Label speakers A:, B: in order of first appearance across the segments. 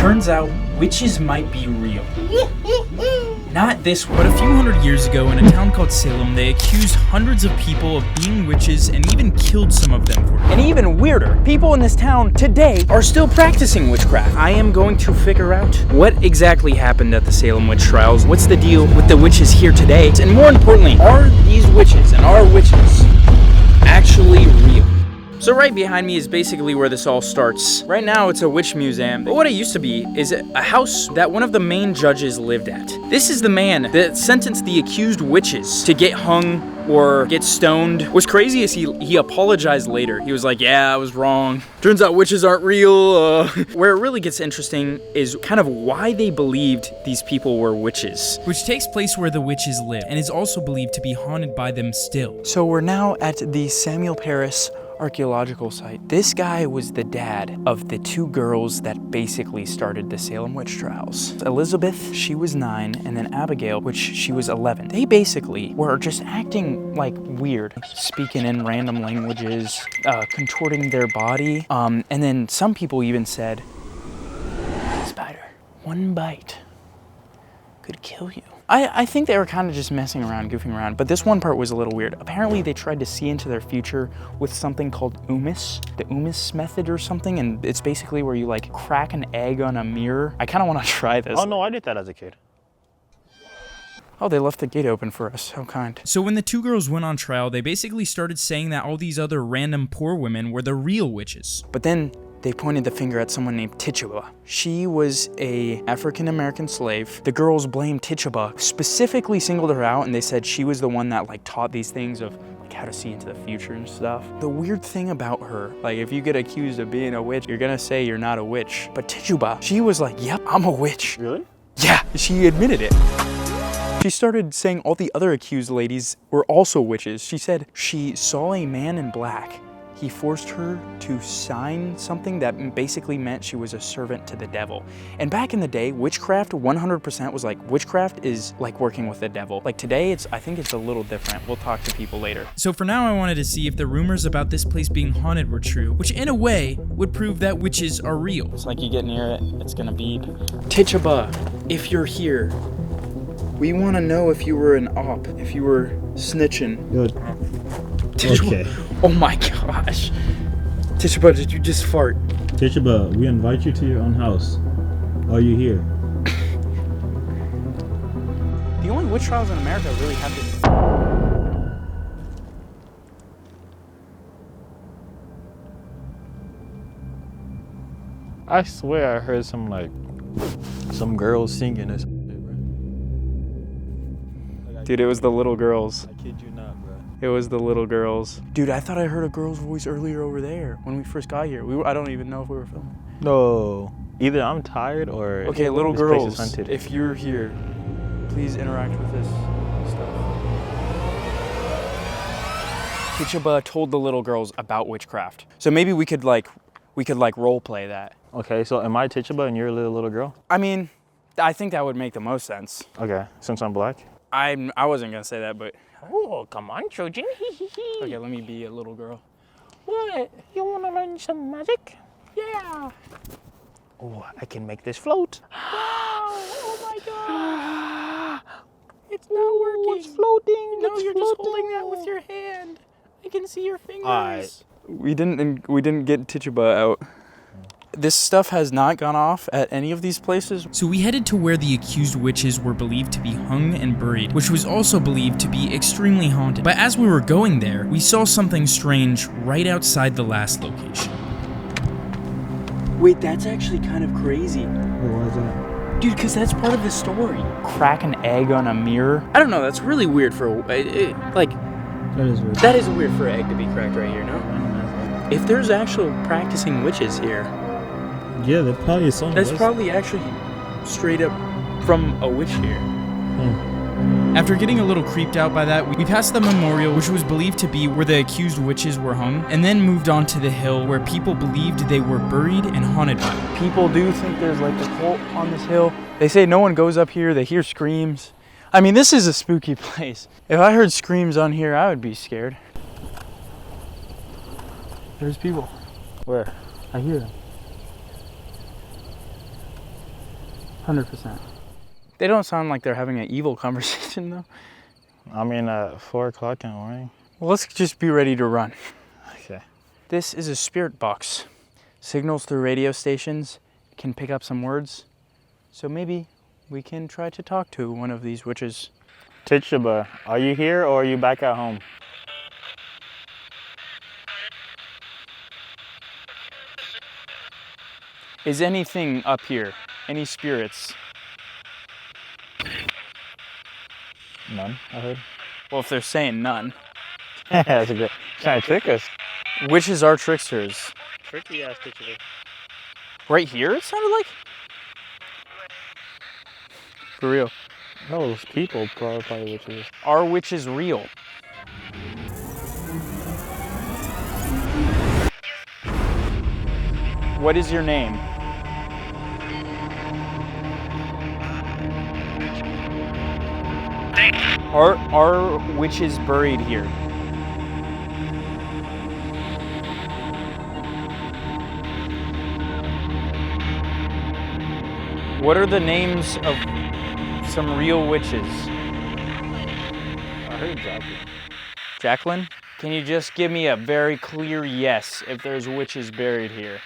A: Turns out witches might be real. Not this one. But a few hundred years ago in a town called Salem, they accused hundreds of people of being witches and even killed some of them for it. And even weirder, people in this town today are still practicing witchcraft. I am going to figure out what exactly happened at the Salem witch trials, what's the deal with the witches here today, and more importantly, are these witches and our witches actually real? So right behind me is basically where this all starts. Right now it's a witch museum, but what it used to be is a house that one of the main judges lived at. This is the man that sentenced the accused witches to get hung or get stoned. What's crazy is he apologized later. He was like, yeah, I was wrong. Turns out witches aren't real. Where it really gets interesting is kind of why they believed these people were witches. Which takes place where the witches live and is also believed to be haunted by them still. So we're now at the Samuel Paris archaeological site. This guy was the dad of the two girls that basically started the Salem witch trials. Elizabeth, she was 9, and then Abigail, which she was 11. They basically were just acting like weird, speaking in random languages, contorting their body, and then some people even said, spider, one bite could kill you. I think they were kind of just messing around, goofing around, but this one part was a little weird. Apparently they tried to see into their future with something called the Umis method or something, and it's basically where you like crack an egg on a mirror. I kind of want to try this.
B: Oh no, I did that as a kid.
A: Oh, they left the gate open for us. How kind. So when the two girls went on trial, they basically started saying that all these other random poor women were the real witches. But then they pointed the finger at someone named Tituba. She was a African-American slave. The girls blamed Tituba, specifically singled her out, and they said she was the one that like taught these things of like how to see into the future and stuff. The weird thing about her, like if you get accused of being a witch, you're gonna say you're not a witch. But Tituba, she was like, yep, I'm a witch.
B: Really?
A: Yeah, she admitted it. She started saying all the other accused ladies were also witches. She said she saw a man in black. He forced her to sign something that basically meant she was a servant to the devil. And back in the day, witchcraft 100% was like, witchcraft is like working with the devil. Like today, I think it's a little different. We'll talk to people later. So for now, I wanted to see if the rumors about this place being haunted were true, which in a way would prove that witches are real. It's like you get near it, it's gonna beep. Tituba, if you're here, we wanna know if you were an op, if you were snitching.
C: Good.
A: Tituba.
C: Okay.
A: Oh my gosh. Tituba, did you just fart?
C: Tituba, we invite you to your own house. Are you here?
A: The only witch trials in America really have this.
B: I swear I heard some girls singing or something, bro.
A: Dude, it was the little girls.
B: I kid you not, bro.
A: It was the little girls. Dude, I thought I heard a girl's voice earlier over there when we first got here. I don't even know if we were filming.
B: No. Either I'm tired or
A: okay, little
B: this place is
A: girls,
B: hunted.
A: if you're here, please interact with this stuff. Tituba told the little girls about witchcraft. So maybe we could role play that.
B: Okay, so am I Tituba and you're a little girl?
A: I mean, I think that would make the most sense.
B: Okay, since I'm black?
A: I wasn't gonna say that, but.
B: Oh, come on, Trojan.
A: Okay, let me be a little girl.
B: What? You wanna learn some magic?
A: Yeah.
B: Oh, I can make this float.
A: Wow, oh my god. It's not working.
B: It's floating.
A: No,
B: it's
A: you're
B: floating.
A: just holding that with your hand. I can see your fingers.
B: Alright.
A: We didn't get Tituba out. This stuff has not gone off at any of these places. So we headed to where the accused witches were believed to be hung and buried, which was also believed to be extremely haunted. But as we were going there, we saw something strange right outside the last location. Wait, that's actually kind of crazy.
C: Why is that?
A: Dude, because that's part of the story. Crack an egg on a mirror? I don't know, that's really weird for,
C: That is weird.
A: that is weird for an egg to be cracked right here, no? If there's actual practicing witches here,
C: Yeah, there probably is some.
A: that's probably actually straight up from a witch here. After getting a little creeped out by that, we passed the memorial, which was believed to be where the accused witches were hung, and then moved on to the hill where people believed they were buried and haunted by them. People do think there's like a cult on this hill. They say no one goes up here, they hear screams. I mean, this is a spooky place. If I heard screams on here, I would be scared. There's people.
B: Where?
A: I hear them. 100%. They don't sound like they're having an evil conversation though.
B: I mean, at 4 o'clock in the morning.
A: Well, let's just be ready to run.
B: Okay.
A: This is a spirit box. Signals through radio stations, can pick up some words. So maybe we can try to talk to one of these witches.
B: Tituba, are you here or are you back at home?
A: Is anything up here? Any spirits?
B: None, I heard.
A: Well, if they're saying none.
B: That's a good. Trying to trick us.
A: Witches are tricksters.
B: Tricky ass Tituba.
A: Right here, it sounded like? For real.
B: No, those people probably witches.
A: Are witches real? What is your name? Are witches buried here? What are the names of some real witches?
B: I heard Jackie.
A: Jacqueline? Can you just give me a very clear yes if there's witches buried here?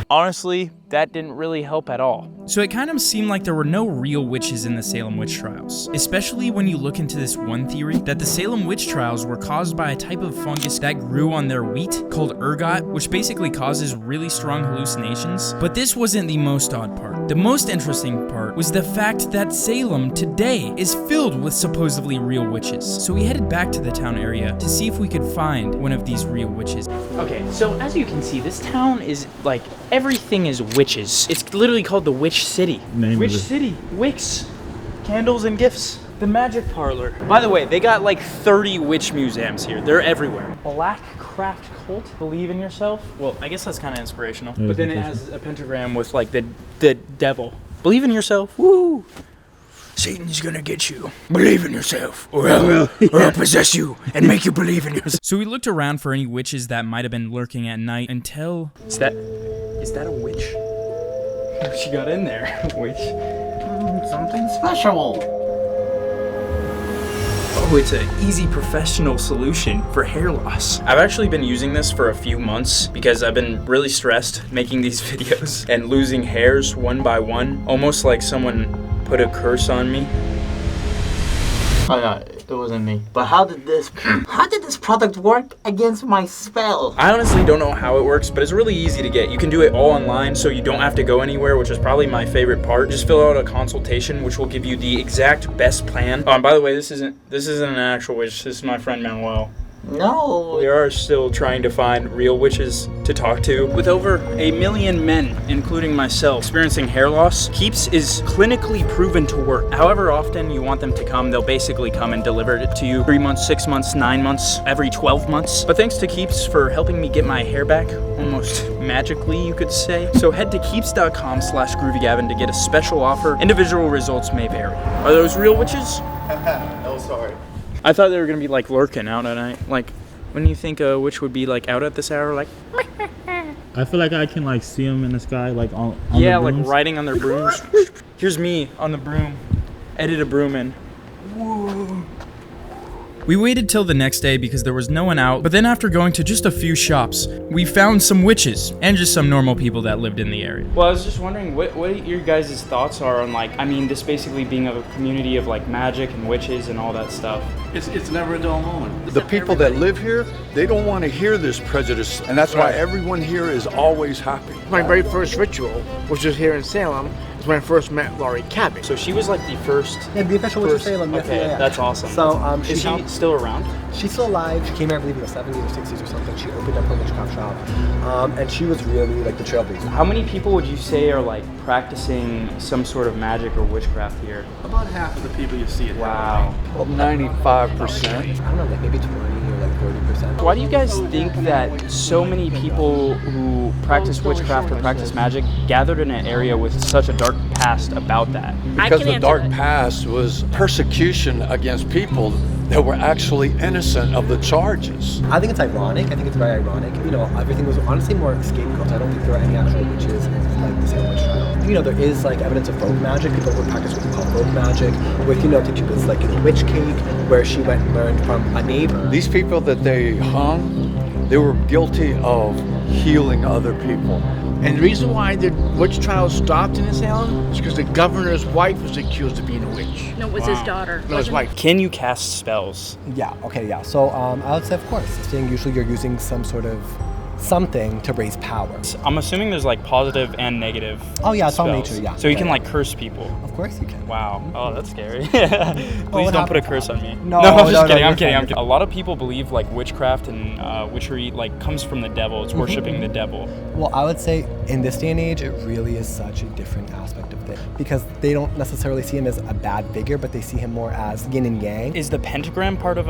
A: Honestly, that didn't really help at all. So it kind of seemed like there were no real witches in the Salem witch trials, especially when you look into this one theory that the Salem witch trials were caused by a type of fungus that grew on their wheat called ergot, which basically causes really strong hallucinations. But this wasn't the most odd part. The most interesting part was the fact that Salem today is filled with supposedly real witches. So we headed back to the town area to see if we could find one of these real witches. Okay, so as you can see, this town is like, everything is witches. It's literally called the Witch City. Witch City. Wicks. Candles and gifts. The magic parlor. By the way, they got like 30 witch museums here. They're everywhere. Black craft cult. Believe in yourself. Well, I guess that's kind of inspirational.
C: Yeah,
A: but then it has a pentagram with like the devil. Believe in yourself. Woo! Satan's gonna get you. Believe in yourself, or I'll possess you and make you believe in yourself. So we looked around for any witches that might have been lurking at night until... Is that a witch? She got in there. Witch.
D: Something special.
A: Oh, it's an easy professional solution for hair loss. I've actually been using this for a few months because I've been really stressed making these videos and losing hairs one by one, almost like someone put a curse on me.
D: Oh no, it wasn't me. But how did this product work against my spell?
A: I honestly don't know how it works, but it's really easy to get. You can do it all online, so you don't have to go anywhere, which is probably my favorite part. Just fill out a consultation, which will give you the exact best plan. Oh, and by the way, this isn't an actual witch. This is my friend Manuel.
D: No.
A: We are still trying to find real witches to talk to. With over 1 million men, including myself, experiencing hair loss, Keeps is clinically proven to work. However often you want them to come, they'll basically come and deliver it to you 3 months, 6 months, 9 months, every 12 months. But thanks to Keeps for helping me get my hair back, almost magically you could say. So head to keeps.com/GroovyGavin to get a special offer. Individual results may vary. Are those real witches?
D: No, sorry.
A: I thought they were gonna be like lurking out at night. Like, when you think a witch would be like out at this hour, like.
C: I feel like I can like see them in the sky, like on
A: Yeah,
C: the
A: like
C: brooms.
A: riding on their brooms. Here's me on the broom. Edit a broom in. Whoa. We waited till the next day because there was no one out, but then after going to just a few shops, we found some witches and just some normal people that lived in the area. Well, I was just wondering what your guys' thoughts are on like, I mean, this basically being a community of like magic and witches and all that stuff.
E: It's never a dull moment.
F: The people that live here, they don't want to hear this prejudice, and that's why everyone here is always happy.
G: My very first ritual, which was here in Salem, is when I first met Laurie Cabot.
A: So she was like the first.
H: Yeah, the official witch of Salem. Yes,
A: Okay,
H: yeah.
A: that's awesome.
H: So
A: is she still around?
H: She's still alive. She came here, I believe, in the 70s or 60s or something. She opened up her witchcraft shop, and she was really like the trailblazer.
A: How many people would you say are like practicing some sort of magic or witchcraft here?
E: About half of the people you see it.
A: Wow.
F: Well, 95%.
H: I don't know, like maybe 20 or like 30%.
A: Why do you guys think that so many people who practice witchcraft or practice magic gathered in an area with such a dark past about that?
F: Because the dark past was persecution against people that were actually innocent of the charges.
H: I think it's ironic. I think it's very ironic. You know, everything was honestly more scapegoats. I don't think there are any actual witches in like the Salem witch trial. You know, there is like evidence of folk magic. People would practice what we call folk magic. With, you know, Tituba's like, you know, witch cake, where she went and learned from a neighbor.
F: These people that they hung, they were guilty of healing other people.
G: And the reason why the witch trial stopped in Salem is because the governor's wife was accused of being a witch.
I: No, it was his daughter.
G: No, his wife.
A: Can you cast spells?
H: Yeah, okay, yeah. So I would say, of course, seeing usually you're using some sort of something to raise power.
A: I'm assuming there's like positive and negative.
H: Oh yeah, it's all
A: spells.
H: nature, yeah.
A: So you
H: Yeah,
A: can
H: yeah.
A: like curse people.
H: Of course you can.
A: Wow. Oh, that's scary.
H: what
A: Please don't put a
H: happened?
A: curse on me.
H: No,
A: I'm just
H: no,
A: kidding.
H: you're
A: I'm kidding.
H: fine.
A: I'm kidding. A lot of people believe like witchcraft and witchery like comes from the devil. It's worshiping the devil.
H: Well, I would say in this day and age, it really is such a different aspect of it because they don't necessarily see him as a bad figure, but they see him more as yin and yang.
A: Is the pentagram part of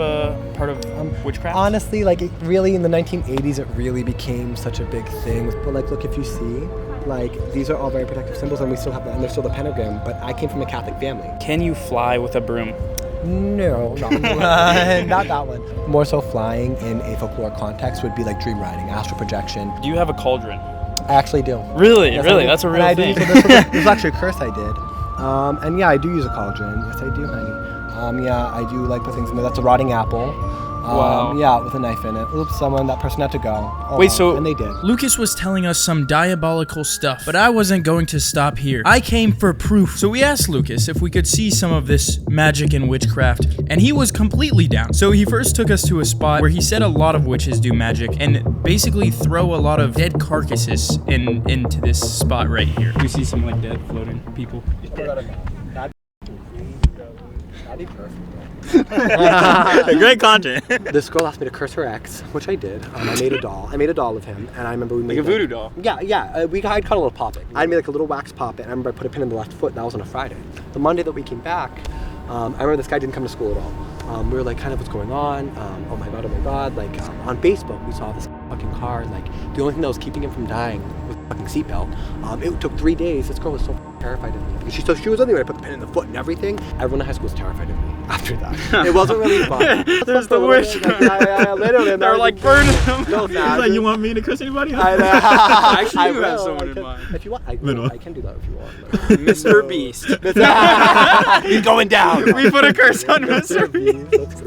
A: witchcraft?
H: Honestly, like it really in the 1980s, it really became such a big thing. But like, look, if you see, like these are all very protective symbols, and we still have that, and there's still the pentagram. But I came from a Catholic family.
A: Can you fly with a broom?
H: No, not that one. More so, flying in a folklore context would be like dream riding, astral projection.
A: Do you have a cauldron?
H: I actually do.
A: Really?
H: Yes,
A: Really?
H: I do.
A: That's a real
H: And I
A: thing.
H: do. So this was actually a curse I did. And yeah, I do use a cauldron. Yes, I do, honey. Yeah, I do like put things in there. That's a rotting apple.
A: Wow.
H: Yeah, with a knife in it. Oops, that person had to go. Oh,
A: Wait, so
H: and they did.
A: Lucas was telling us some diabolical stuff, but I wasn't going to stop here. I came for proof. So we asked Lucas if we could see some of this magic and witchcraft, and he was completely down. So he first took us to a spot where he said a lot of witches do magic and basically throw a lot of dead carcasses into this spot right here. We see some like dead floating people.
H: That'd be perfect.
A: Great content.
H: This girl asked me to curse her ex, which I did. I made a doll. I made a doll of him, and I remember we made
A: Like a voodoo doll?
H: Yeah. I'd kind of a little puppet. I made like a little wax puppet, and I remember I put a pin in the left foot. That was on a Friday. The Monday that we came back, I remember this guy didn't come to school at all. We were like, kind of what's going on? Oh my god! Like on Facebook, we saw this fucking car. Like the only thing that was keeping him from dying was the fucking seatbelt. It took 3 days. This girl was so terrified of me because she was anyway. I put the pin in the foot and everything. Everyone in high school was terrified of me after that. It wasn't really fun.
A: There's the wish.
H: Literally,
A: They're like burning him.
H: No,
C: He's like, you want me to curse anybody?
A: I actually
H: I
A: do have
H: will,
A: someone in
H: I
A: mind.
H: can- If you want, I can do that if you want.
A: Mr. Beast.
H: He's going down.
A: We put a curse on Mr. Beast.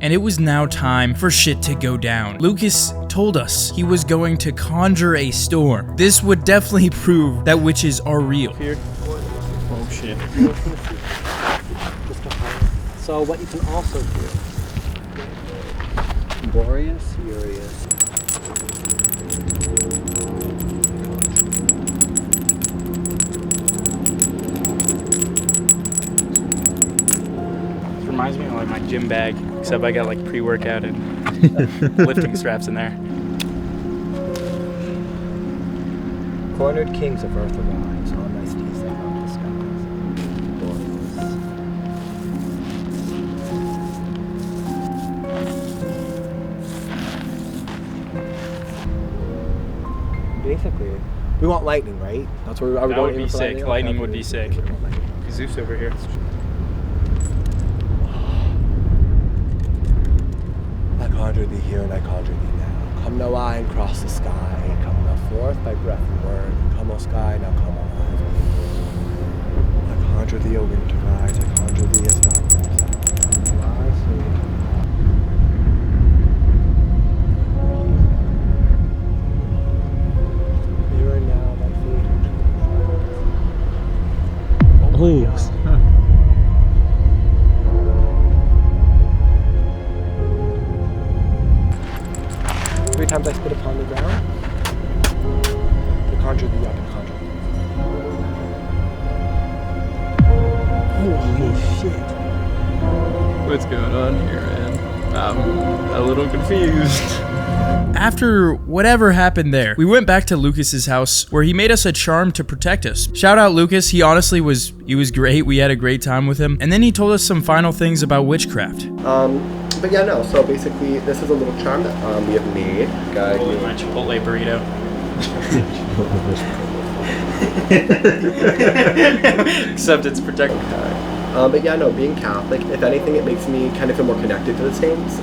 A: And it was now time for shit to go down. Lucas told us he was going to conjure a storm. This would definitely prove that witches are real. Here. Oh shit.
H: So what you can also do, Boreas Furious.
A: This reminds me of like my gym bag, except I got like pre-workout and lifting straps in there.
H: Cornered kings of earth arise, on thy steeds they mount the skies. Boreas. Basically, we want lightning, right? That's where
A: That would be sick. Lightning would be sick. Zeus over here.
H: I conjure thee here and I conjure thee now. Come now I and cross the sky. Come now forth by breath and word. Come, O sky, now come on earth. I conjure thee, O winter rise. I conjure thee as dark comes out. Come now I, so you come now. Mirror now thy fate.
C: Oh.
H: 3 times I spit upon the ground. I conjure thee up and conjure thee. Holy shit.
B: What's going on here, man? I'm a little confused.
A: After whatever happened there, we went back to Lucas's house where he made us a charm to protect us. Shout out Lucas, he honestly was great. We had a great time with him. And then he told us some final things about witchcraft.
H: But yeah, no, so basically this is a little charm that we have made.
A: My Chipotle burrito. Except it's protected.
H: But yeah, no, being Catholic, if anything, it makes me kind of feel more connected to the saints.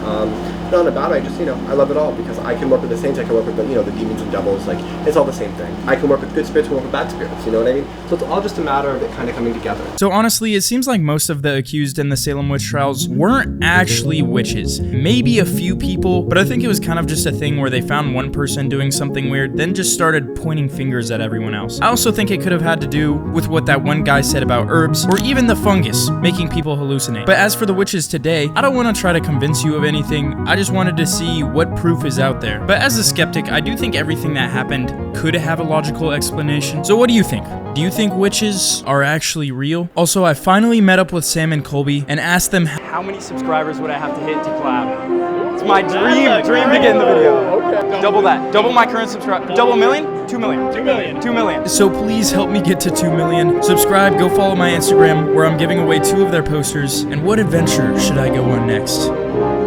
H: Not in a bad way, just, I love it all because I can work with the saints, I can work with the, the demons and devils, like, it's all the same thing. I can work with good spirits, I can work with bad spirits, you know what I mean? So it's all just a matter of it kind of coming together.
A: So honestly, it seems like most of the accused in the Salem witch trials weren't actually witches. Maybe a few people, but I think it was kind of just a thing where they found one person doing something weird, then just started pointing fingers at everyone else. I also think it could have had to do with what that one guy said about herbs, or even the fungus, making people hallucinate. But as for the witches today, I don't want to try to convince you of anything, I just wanted to see what proof is out there. But as a skeptic, I do think everything that happened could have a logical explanation. So what do you think? Do you think witches are actually real? Also, I finally met up with Sam and Colby and asked them how many subscribers would I have to hit to collab. It's my dream to get in the video. Okay. Double that. Double my current subscribe. Double $1 million? 2 million. 2 million. 2 million. So please help me get to 2 million. Subscribe, go follow my Instagram where I'm giving away 2 of their posters. And what adventure should I go on next?